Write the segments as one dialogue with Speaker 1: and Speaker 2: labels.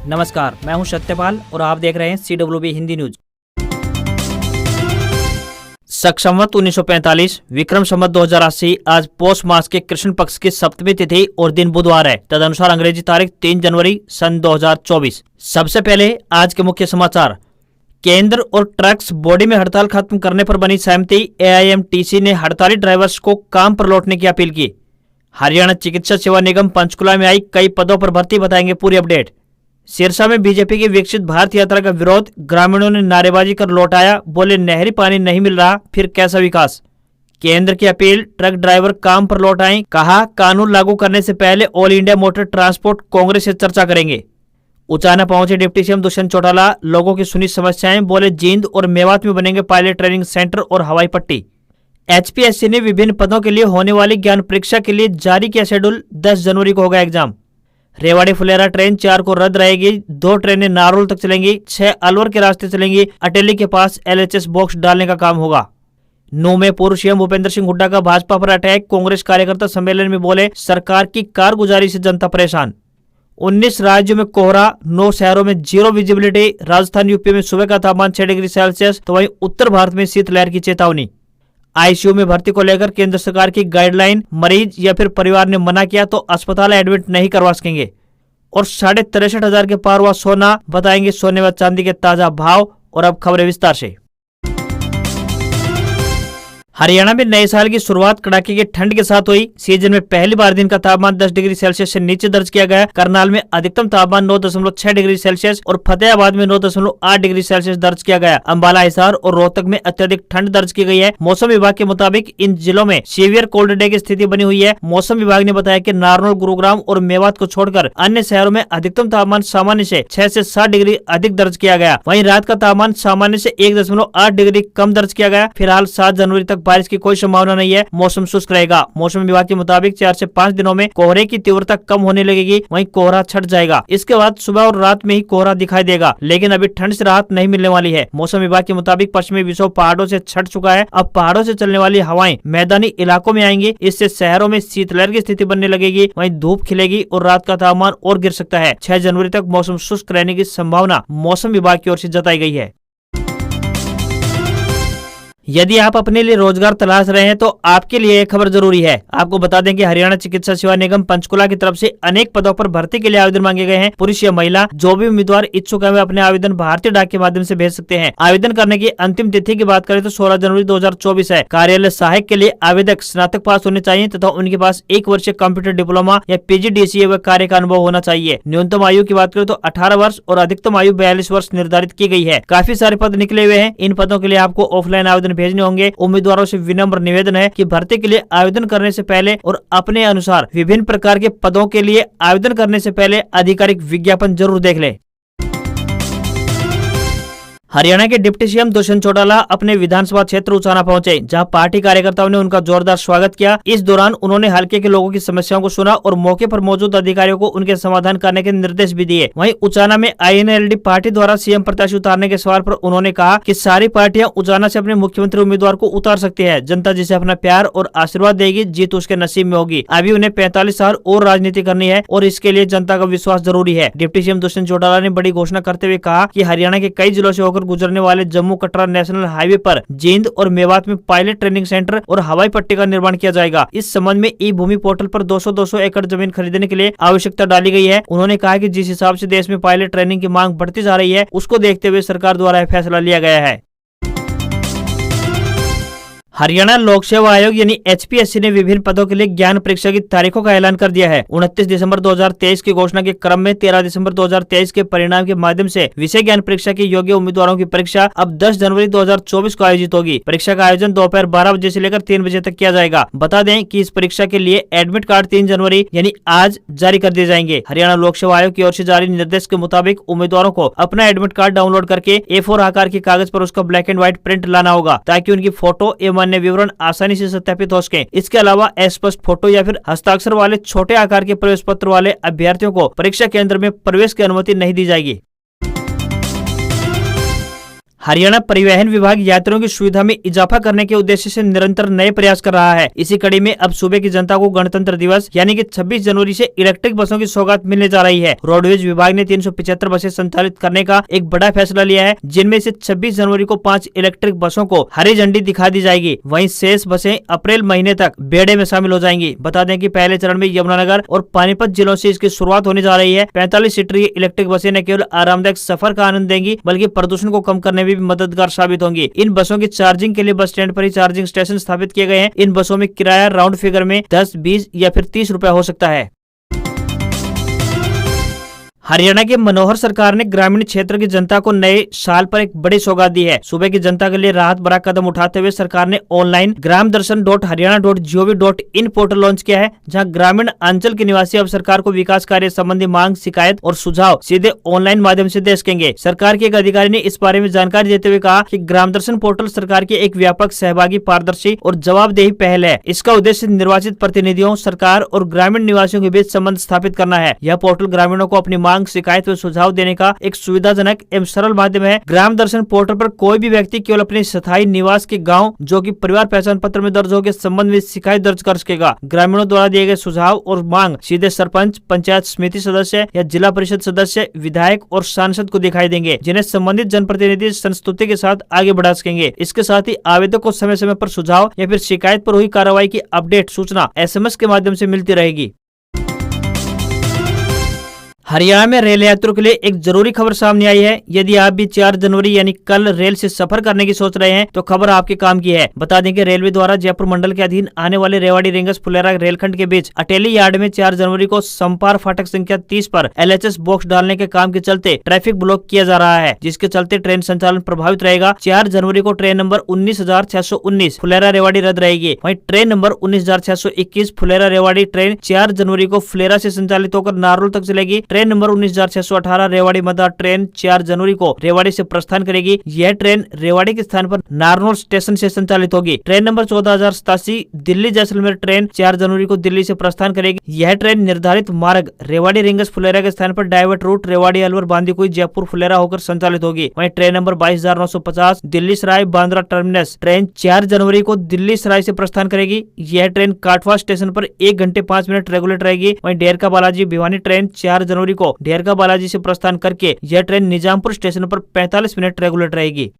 Speaker 1: नमस्कार, मैं हूं सत्यपाल और आप देख रहे हैं CWB हिंदी न्यूज। शक संवत 1945 विक्रम संवत 2080 आज पौष मास के कृष्ण पक्ष की सप्तमी तिथि और दिन बुधवार है। तदनुसार अंग्रेजी तारीख 3 जनवरी सन 2024। सबसे पहले आज के मुख्य समाचार। केंद्र और ट्रक्स बॉडी में हड़ताल खत्म करने पर बनी सहमति। AIMTC ने हड़ताली ड्राइवर्स को काम पर लौटने की अपील की। हरियाणा चिकित्सा सेवा निगम पंचकुला में आई कई पदों पर भर्ती, बताएंगे पूरी अपडेट। सिरसा में बीजेपी की विकसित भारत यात्रा का विरोध, ग्रामीणों ने नारेबाजी कर लौटाया, बोले नहरी पानी नहीं मिल रहा फिर कैसा विकास। केंद्र की अपील, ट्रक ड्राइवर काम पर लौट आएं, कहा कानून लागू करने से पहले all India motor transport Congress से चर्चा करेंगे। उचाना पहुंचे डिप्टी सीएम दुष्यंत चौटाला, लोगों की सुनी समस्याएं, बोले जींद और मेवात में बनेंगे पायलट ट्रेनिंग सेंटर और हवाई पट्टी। HPSC ने विभिन्न पदों के लिए होने वाली ज्ञान परीक्षा के लिए जारी किया शेड्यूल, 10 जनवरी को होगा एग्जाम। रेवाड़ी फुलेरा ट्रेन 4 को रद्द रहेगी, 2 ट्रेनें नारोल तक चलेंगी, 6 अलवर के रास्ते चलेंगी। अटेली के पास LHS बॉक्स डालने का काम होगा। 9 में पूर्व सीएम भूपेंद्र सिंह हुड्डा का भाजपा पर अटैक, कांग्रेस कार्यकर्ता सम्मेलन में बोले सरकार की कारगुजारी से जनता परेशान। 19 राज्यों में कोहरा, 9 शहरों में जीरो विजिबिलिटी। राजस्थान यूपी में सुबह का तापमान 6 डिग्री सेल्सियस, तो वहीं उत्तर भारत में शीतलहर की चेतावनी। ICU में भर्ती को लेकर केंद्र सरकार की गाइडलाइन, मरीज या फिर परिवार ने मना किया तो अस्पताल एडमिट नहीं करवा सकेंगे। और 63,500 के पार हुआ सोना, बताएंगे सोने व चांदी के ताजा भाव। और अब खबरें विस्तार से। हरियाणा में नए साल की शुरुआत कड़ाके की ठंड के साथ हुई। सीजन में पहली बार दिन का तापमान 10 डिग्री सेल्सियस से नीचे दर्ज किया गया। करनाल में अधिकतम तापमान 9.6 डिग्री सेल्सियस और फतेहाबाद में 9.8 डिग्री सेल्सियस दर्ज किया गया। अंबाला, हिसार और रोहतक में अत्यधिक ठंड दर्ज की गई है। मौसम विभाग के मुताबिक इन जिलों में सीवियर कोल्ड डे की स्थिति बनी हुई है। मौसम विभाग ने बताया कि नारनौल, गुरुग्राम और मेवात को छोड़कर अन्य शहरों में अधिकतम तापमान सामान्य से 6 से 7 डिग्री अधिक दर्ज किया गया। वहीं रात का तापमान सामान्य से 1.8 डिग्री कम दर्ज किया गया। फिलहाल 7 जनवरी तक बारिश की कोई संभावना नहीं है। मौसम शुष्क रहेगा। मौसम विभाग के मुताबिक 4 से 5 दिनों में कोहरे की तीव्रता कम होने लगेगी, वहीं कोहरा छट जाएगा। इसके बाद सुबह और रात में ही कोहरा दिखाई देगा, लेकिन अभी ठंड से राहत नहीं मिलने वाली है। मौसम विभाग के मुताबिक पश्चिमी विक्षोभ पहाड़ों से छट चुका है। अब पहाड़ों से चलने वाली हवाएं मैदानी इलाकों में आएंगी। इससे शहरों में शीतलहर की स्थिति बनने लगेगी, वहीं धूप खिलेगी और रात का तापमान और गिर सकता है। 6 जनवरी तक मौसम शुष्क रहने की संभावना मौसम विभाग की ओर से जताई गई है। यदि आप अपने लिए रोजगार तलाश रहे हैं तो आपके लिए एक खबर जरूरी है। आपको बता दें कि हरियाणा चिकित्सा सेवा निगम पंचकुला की तरफ से अनेक पदों पर भर्ती के लिए आवेदन मांगे गए हैं। पुरुष या महिला जो भी उम्मीदवार इच्छुक है वे अपने आवेदन भारतीय डाक के माध्यम से भेज सकते हैं। आवेदन करने की अंतिम तिथि की बात करें तो 16 जनवरी 2024 है। कार्यालय सहायक के लिए आवेदक स्नातक पास होने चाहिए तथा उनके पास 1 वर्षीय कंप्यूटर डिप्लोमा या PGDCA व कार्य का अनुभव होना चाहिए। न्यूनतम आयु की बात करें तो 18 वर्ष और अधिकतम आयु 42 वर्ष निर्धारित की गई है। काफी सारे पद निकले हुए हैं। इन पदों के लिए आपको ऑफलाइन आवेदन भेजने होंगे। उम्मीदवारों से विनम्र निवेदन है कि भर्ती के लिए आवेदन करने से पहले और अपने अनुसार विभिन्न प्रकार के पदों के लिए आवेदन करने से पहले आधिकारिक विज्ञापन जरूर देख लें। हरियाणा के डिप्टी सीएम दुष्यंत चौटाला अपने विधानसभा क्षेत्र उचाना पहुंचे, जहां पार्टी कार्यकर्ताओं ने उनका जोरदार स्वागत किया। इस दौरान उन्होंने हल्के के लोगों की समस्याओं को सुना और मौके पर मौजूद अधिकारियों को उनके समाधान करने के निर्देश भी दिए। वहीं उचाना में INLD पार्टी द्वारा सीएम प्रत्याशी उतारने के सवाल पर उन्होंने कहा कि सारी पार्टियां उचाना से अपने मुख्यमंत्री उम्मीदवार को उतार सकती है। जनता जिसे अपना प्यार और आशीर्वाद देगी, जीत उसके नसीब में होगी। अभी उन्हें 45 साल और राजनीति करनी है और इसके लिए जनता का विश्वास जरूरी है। डिप्टी सीएम दुष्यंत चौटाला ने बड़ी घोषणा करते हुए कहा कि हरियाणा के कई जिलों से होकर गुजरने वाले जम्मू कटरा नेशनल हाईवे पर जींद और मेवात में पायलट ट्रेनिंग सेंटर और हवाई पट्टी का निर्माण किया जाएगा। इस संबंध में ई-भूमि पोर्टल पर 200 एकड़ जमीन खरीदने के लिए आवश्यकता डाली गई है। उन्होंने कहा कि जिस हिसाब से देश में पायलट ट्रेनिंग की मांग बढ़ती जा रही है, उसको देखते हुए सरकार द्वारा यह फैसला लिया गया है। हरियाणा लोक सेवा आयोग यानी HPSC ने विभिन्न पदों के लिए ज्ञान परीक्षा की तारीखों का ऐलान कर दिया है। 29 दिसंबर 2023 की घोषणा के क्रम में 13 दिसंबर 2023 के परिणाम के माध्यम से विषय ज्ञान परीक्षा के योग्य उम्मीदवारों की परीक्षा अब 10 जनवरी 2024 को आयोजित होगी। परीक्षा का आयोजन दोपहर 12 बजे से लेकर 3 बजे तक किया जाएगा। बता दें कि इस परीक्षा के लिए एडमिट कार्ड 3 जनवरी यानी आज जारी कर दिए जाएंगे। हरियाणा लोक सेवा आयोग की ओर से जारी निर्देश के मुताबिक उम्मीदवारों को अपना एडमिट कार्ड डाउनलोड करके A4 आकार के कागज पर उसका ब्लैक एंड व्हाइट प्रिंट लाना होगा, ताकि उनकी फोटो एवं अन्य विवरण आसानी से सत्यापित हो सके। इसके अलावा अस्पष्ट फोटो या फिर हस्ताक्षर वाले छोटे आकार के प्रवेश पत्र वाले अभ्यर्थियों को परीक्षा केंद्र में प्रवेश की अनुमति नहीं दी जाएगी। हरियाणा परिवहन विभाग यात्रियों की सुविधा में इजाफा करने के उद्देश्य से निरंतर नए प्रयास कर रहा है। इसी कड़ी में अब सूबे की जनता को गणतंत्र दिवस यानी कि 26 जनवरी से इलेक्ट्रिक बसों की सौगात मिलने जा रही है। रोडवेज विभाग ने 375 बसें संचालित करने का एक बड़ा फैसला लिया है, जिनमें से 26 जनवरी को 5 इलेक्ट्रिक बसों को हरी झंडी दिखा दी जाएगी। वहीं शेष बसें अप्रैल महीने तक बेड़े में शामिल हो जाएंगी। बता दें कि पहले चरण में यमुनानगर और पानीपत जिलों से इसकी शुरुआत होने जा रही है। 45 सीटर ये इलेक्ट्रिक बसें न केवल आरामदायक सफर का आनंद देंगी, बल्कि प्रदूषण को कम करने में भी मददगार साबित होंगी। इन बसों की चार्जिंग के लिए बस स्टैंड पर ही चार्जिंग स्टेशन स्थापित किए गए हैं। इन बसों में किराया राउंड फिगर में 10, 20 या फिर 30 रुपए हो सकता है। हरियाणा की मनोहर सरकार ने ग्रामीण क्षेत्र की जनता को नए साल पर एक बड़ी सौगात दी है। सूबे की जनता के लिए राहत भरा कदम उठाते हुए सरकार ने ऑनलाइन ग्रामदर्शन.हरियाणा.gov.in पोर्टल लॉन्च किया है, जहां ग्रामीण अंचल के निवासी अब सरकार को विकास कार्य संबंधी मांग, शिकायत और सुझाव सीधे ऑनलाइन माध्यम से दे सकेंगे। सरकार के एक अधिकारी ने इस बारे में जानकारी देते हुए कहा कि ग्राम दर्शन पोर्टल सरकार की एक व्यापक, सहभागी, पारदर्शी और जवाबदेही पहल है। इसका उद्देश्य निर्वाचित प्रतिनिधियों, सरकार और ग्रामीण निवासियों के बीच संबंध स्थापित करना है। यह पोर्टल ग्रामीणों को अपनी शिकायत व सुझाव देने का एक सुविधाजनक एवं सरल माध्यम है। ग्राम दर्शन पोर्टल पर कोई भी व्यक्ति केवल अपने स्थायी निवास के गांव, जो कि परिवार पहचान पत्र में दर्ज हो, के संबंध में शिकायत दर्ज कर सकेगा। ग्रामीणों द्वारा दिए गए सुझाव और मांग सीधे सरपंच, पंचायत समिति सदस्य या जिला परिषद सदस्य, विधायक और सांसद को दिखाई देंगे, जिन्हें संबंधित जनप्रतिनिधि संस्तुति के साथ आगे बढ़ा सकेंगे। इसके साथ ही आवेदक को समय समय पर सुझाव या फिर शिकायत पर हुई कार्रवाई की अपडेट सूचना SMS के माध्यम से मिलती रहेगी। हरियाणा में रेल यात्रियों के लिए एक जरूरी खबर सामने आई है। यदि आप भी 4 जनवरी यानी कल रेल से सफर करने की सोच रहे हैं, तो खबर आपके काम की है। बता दें कि रेलवे द्वारा जयपुर मंडल के अधीन आने वाले रेवाड़ी रेंगस फुलेरा रेलखंड के बीच अटेली यार्ड में 4 जनवरी को संपार फाटक संख्या 30 पर LHS बॉक्स डालने के काम के चलते ट्रैफिक ब्लॉक किया जा रहा है, जिसके चलते ट्रेन संचालन प्रभावित रहेगा। 4 जनवरी को ट्रेन नंबर 19,619 फुलेरा रेवाड़ी रद्द रहेगी। वहीं train number 19,621 Phulera Rewari train 4 जनवरी को फुलेरा से संचालित होकर नारोल तक चलेगी। ट्रेन नंबर 19,618 रेवाड़ी मदार ट्रेन 4 जनवरी को रेवाड़ी से प्रस्थान करेगी। यह ट्रेन रेवाड़ी के स्थान पर नारनौल स्टेशन से संचालित होगी। Train number 14,087 Delhi Jaisalmer train 4 जनवरी को दिल्ली से प्रस्थान करेगी। यह ट्रेन निर्धारित मार्ग रेवाड़ी रिंगस फुलेरा के स्थान पर डाइवर्ट रूट रेवाड़ी अलवर बांदीकुई जयपुर फुलेरा होकर संचालित होगी। वहीं train number 22,950 Delhi Sarai Bandra terminus train 4 जनवरी को दिल्ली सराय से प्रस्थान करेगी। यह ट्रेन काठवा स्टेशन पर 1 घंटे 5 मिनट रेगुलर रहेगी। वहीं डेरका बालाजी भिवानी ट्रेन 4 जनवरी को डेरका बालाजी से प्रस्थान करके यह ट्रेन निजामपुर स्टेशन पर 45 मिनट रेगुलर रहेगी।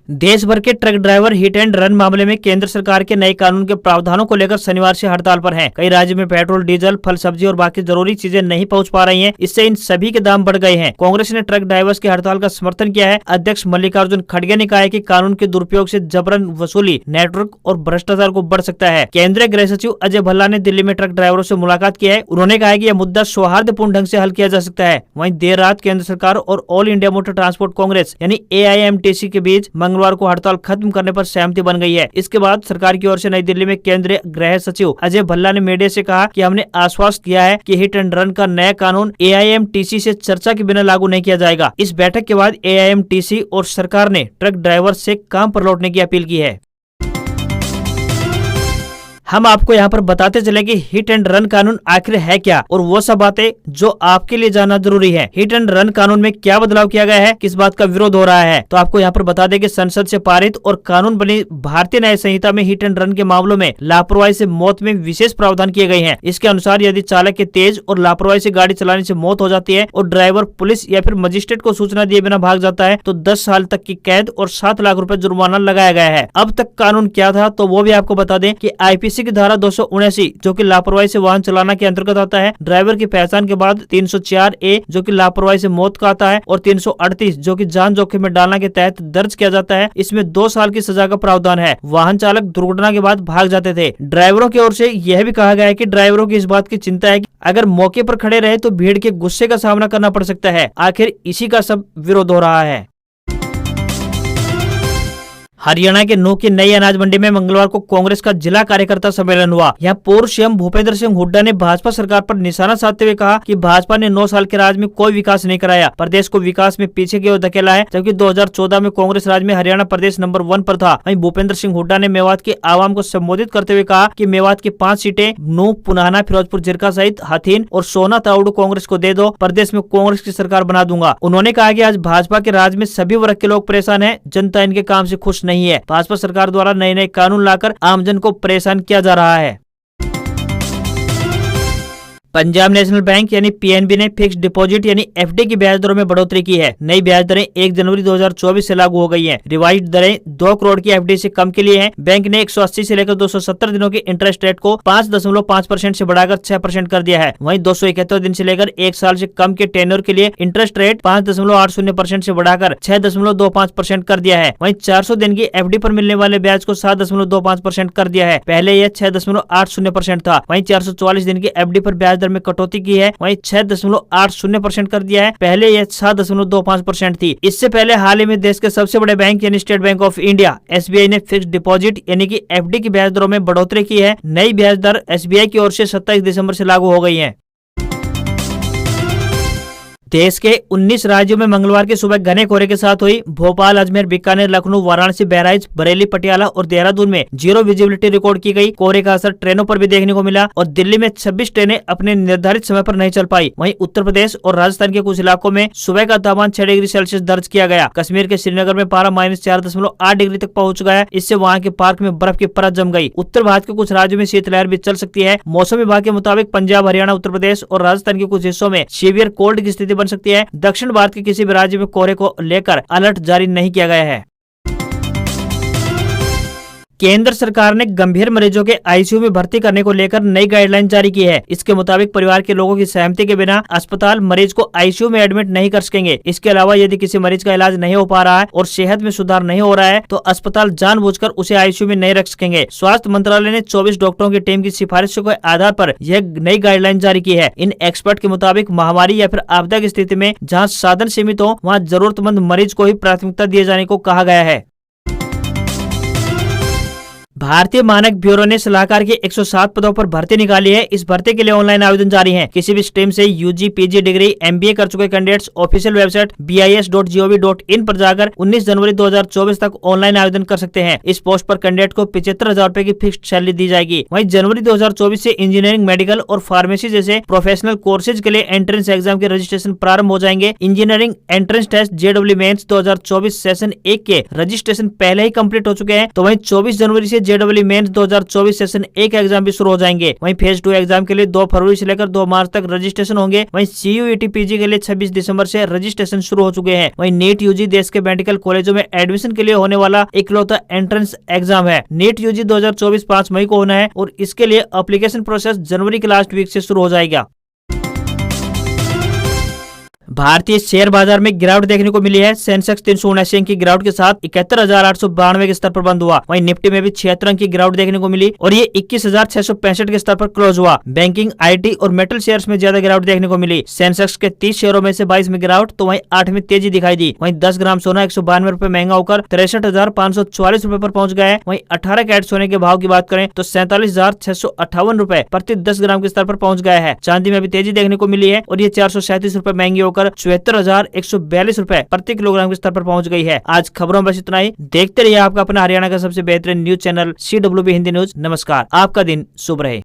Speaker 1: देश भर के truck driver hit and run मामले में केंद्र सरकार के नए कानून के प्रावधानों को लेकर शनिवार से हड़ताल पर हैं। कई राज्यों में पेट्रोल, डीजल, फल, सब्जी और बाकी जरूरी चीजें नहीं पहुंच पा रही हैं। इससे इन सभी के दाम बढ़ गए हैं। कांग्रेस ने ट्रक ड्राइवर्स की हड़ताल का समर्थन किया है। अध्यक्ष मल्लिकार्जुन खड़गे ने कहा है कि कानून के दुरुपयोग से जबरन वसूली, नेटवर्क और भ्रष्टाचार को बढ़ सकता है। केंद्रीय गृह सचिव अजय भल्ला ने दिल्ली में ट्रक ड्राइवरों से मुलाकात की है। उन्होंने कहा कि यह मुद्दा सौहार्दपूर्ण ढंग से हल किया जा सकता है। वहीं देर रात केंद्र सरकार और all India motor transport Congress यानी AIMTC के बीच मंगलवार को हड़ताल खत्म करने पर सहमति बन गई है। इसके बाद सरकार की ओर से नई दिल्ली में केंद्रीय गृह सचिव अजय भल्ला ने मीडिया से कहा कि हमने आश्वस्त किया है कि हिट एंड रन का नया कानून AIMTC से चर्चा के बिना लागू नहीं किया जाएगा। इस बैठक के बाद AIMTC और सरकार ने ट्रक ड्राइवर से काम पर लौटने की अपील की है। हम आपको यहाँ पर बताते चले कि हिट एंड रन कानून आखिर है क्या और वो सब बातें जो आपके लिए जानना जरूरी है। हिट एंड रन कानून में क्या बदलाव किया गया है, किस बात का विरोध हो रहा है, तो आपको यहाँ पर बता दें कि संसद से पारित और कानून बनी भारतीय न्याय संहिता में हिट एंड रन के मामलों में लापरवाही से मौत में विशेष प्रावधान किए गए हैं। इसके अनुसार यदि चालक के तेज और लापरवाही से गाड़ी चलाने से मौत हो जाती है और ड्राइवर पुलिस या फिर मजिस्ट्रेट को सूचना दिए बिना भाग जाता है, तो 10 साल तक की कैद और 7 लाख रुपए जुर्माना लगाया गया है। अब तक कानून क्या था, तो वो भी आपको बता दें कि IPC की धारा 279 जो कि लापरवाही से वाहन चलाना के अंतर्गत आता है, ड्राइवर की पहचान के बाद 304A जो कि लापरवाही से मौत का आता है और 338 जो कि जान जोखिम में डालना के तहत दर्ज किया जाता है। इसमें 2 साल की सजा का प्रावधान है। वाहन चालक दुर्घटना के बाद भाग जाते थे। ड्राइवरों की ओर से यह भी कहा गया है कि ड्राइवरों की इस बात की चिंता है कि अगर मौके पर खड़े रहे तो भीड़ के गुस्से का सामना करना पड़ सकता है। आखिर इसी का सब विरोध हो रहा है। हरियाणा के नूह की नई अनाज मंडी में मंगलवार को कांग्रेस का जिला कार्यकर्ता सम्मेलन हुआ। यहाँ पूर्व सीएम भूपेंद्र सिंह हुड्डा ने भाजपा सरकार पर निशाना साधते हुए कहा कि भाजपा ने 9 साल के राज में कोई विकास नहीं कराया, प्रदेश को विकास में पीछे की ओर धकेला है। जबकि 2014 में कांग्रेस राज में हरियाणा प्रदेश नंबर 1 पर था। वहीं भूपेंद्र सिंह हुड्डा ने मेवात के आवाम को संबोधित करते हुए कहा कि मेवात की 5 सीटें नूह, पुनाना, फिरोजपुर, जिरका सहित हथीन और सोना ताउडू कांग्रेस को दे दो, प्रदेश में कांग्रेस की सरकार बना दूंगा। उन्होंने कहा कि आज भाजपा के राज में सभी वर्ग के लोग परेशान हैं, जनता इनके काम से खुश नहीं है। भाजपा सरकार द्वारा नए कानून लाकर आमजन को परेशान किया जा रहा है। पंजाब नेशनल बैंक यानी पीएनबी ने फिक्स्ड डिपॉजिट यानी एफडी की ब्याज दरों में बढ़ोतरी की है। नई ब्याज दरें 1 जनवरी 2024 से लागू हो गई हैं। रिवाइज्ड दरें 2 करोड़ की एफडी से कम के लिए हैं। बैंक ने 180 से लेकर 270 दिनों के इंटरेस्ट रेट को 5.5% से बढ़ाकर 6% कर दिया है। वहीं 271 दिन से लेकर 1 साल से कम के टेन्योर के लिए इंटरेस्ट रेट 5.80% से बढ़ाकर 6.25% कर दिया है। वहीं 400 दिन की एफडी पर मिलने वाले ब्याज को 7.25% कर दिया है। पहले यह 6.80% था। वहीं 444 दिन की एफडी पर ब्याज में कटौती की है। वहीं 6.80% कर दिया है। पहले यह 7.25% थी। इससे पहले हाल ही में देश के सबसे बड़े बैंक यानी state bank of India SBI ने फिक्स्ड डिपॉजिट यानी कि एफडी की ब्याज दरों में बढ़ोतरी की है। नई ब्याज दर एसबीआई की ओर से 27 दिसंबर से लागू हो गई है। देश के 19 राज्यों में मंगलवार की सुबह घने कोहरे के साथ हुई। भोपाल, अजमेर, बीकानेर, लखनऊ, वाराणसी, बहराइच, बरेली, पटियाला और देहरादून में 0 विजिबिलिटी रिकॉर्ड की गई। कोहरे का असर ट्रेनों पर भी देखने को मिला और दिल्ली में 26 ट्रेनें अपने निर्धारित समय पर नहीं चल पाई। वहीं उत्तर प्रदेश और राजस्थान के कुछ इलाकों में सुबह का तापमान 6 डिग्री सेल्सियस दर्ज किया गया। कश्मीर के श्रीनगर में पारा -4.8 डिग्री तक पहुंच गया। इससे वहां के पार्क में बर्फ की परत जम गई। उत्तर भारत के कुछ राज्यों में शीतलहर भी चल सकती है। मौसम विभाग के मुताबिक पंजाब, हरियाणा, उत्तर प्रदेश और राजस्थान के कुछ हिस्सों में सीवियर कोल्ड की स्थिति बन सकती है। दक्षिण भारत के किसी भी राज्य में कोहरे को लेकर अलर्ट जारी नहीं किया गया है। केंद्र सरकार ने गंभीर मरीजों के आईसीयू में भर्ती करने को लेकर नई गाइडलाइन जारी की है। इसके मुताबिक परिवार के लोगों की सहमति के बिना अस्पताल मरीज को आईसीयू में एडमिट नहीं कर सकेंगे। इसके अलावा यदि किसी मरीज का इलाज नहीं हो पा रहा है और सेहत में सुधार नहीं हो रहा है तो अस्पताल जानबूझकर उसे आईसीयू में नहीं रख सकेंगे। स्वास्थ्य मंत्रालय ने 24 डॉक्टरों की टीम की सिफारिशों के आधार पर यह नई गाइडलाइन जारी की है। इन एक्सपर्ट के मुताबिक महामारी या फिर आपदा की स्थिति में जहाँ साधन सीमित हो वहाँ जरूरतमंद मरीज को ही प्राथमिकता दिए जाने को कहा गया है। भारतीय मानक ब्यूरो ने सलाहकार के 107 पदों पर भर्ती निकाली है। इस भर्ती के लिए ऑनलाइन आवेदन जारी है। किसी भी स्ट्रीम से यूजी, पीजी डिग्री, एमबीए कर चुके कैंडिडेट्स ऑफिशियल वेबसाइट bis.gov.in पर जाकर 19 जनवरी 2024 तक ऑनलाइन आवेदन कर सकते हैं। इस पोस्ट पर कैंडिडेट को 75,000 रुपए की फिक्स्ड सैलरी दी जाएगी। वहीं जनवरी 2024 से इंजीनियरिंग, मेडिकल और फार्मेसी जैसे प्रोफेशनल कोर्सेज के लिए एंट्रेंस एग्जाम के रजिस्ट्रेशन प्रारंभ हो जाएंगे। इंजीनियरिंग एंट्रेंस टेस्ट जेडब्ल्यू मेंस 2024 सेशन 1 के रजिस्ट्रेशन पहले ही कंप्लीट हो चुके हैं। तो वहीं 24 जनवरी से जेडब्ल्यू मेंस 2024 सेशन 1 एग्जाम भी शुरू हो जाएंगे। वहीं फेज 2 एग्जाम के लिए 2 फरवरी से लेकर 2 मार्च तक रजिस्ट्रेशन होंगे। वहीं सीयूईटी पीजी के लिए 26 दिसंबर से रजिस्ट्रेशन शुरू हो चुके हैं। वहीं नीट यूजी देश के मेडिकल कॉलेजों में एडमिशन के लिए होने वाला इकलौता एंट्रेंस एग्जाम है। नीट यूजी 2024 5 मई को होना है और इसके लिए एप्लीकेशन प्रोसेस जनवरी के लास्ट वीक से शुरू हो जाएगा। भारतीय शेयर बाजार में गिरावट देखने को मिली है। सेंसेक्स 379 अंक की गिरावट के साथ 71,892 के स्तर पर बंद हुआ। वहीं निफ्टी में भी 76 अंक की गिरावट देखने को मिली और ये 21,665 के स्तर पर क्लोज हुआ। बैंकिंग, आईटी और मेटल शेयर्स में ज्यादा गिरावट देखने को मिली। सेंसेक्स के 30 शेयरों में से 22 में गिरावट तो वहीं 8 में तेजी दिखाई दी। वहीं 10 ग्राम सोना 192 रुपए महंगा होकर 63,544 रुपए पर पहुंच गया है। वहीं 18 कैरेट सोने के भाव की बात करें तो 47,658 रुपए प्रति 10 ग्राम के स्तर पर पहुंच गया है। चांदी में भी तेजी देखने को मिली है और ये 437 रुपए महंगी होकर 74,142 रुपए प्रति किलोग्राम के स्तर पर पहुंच गई है। आज खबरों में बस इतना ही। देखते रहिए आपका अपना हरियाणा का सबसे बेहतरीन news channel CWB Hindi news. नमस्कार, आपका दिन शुभ रहे।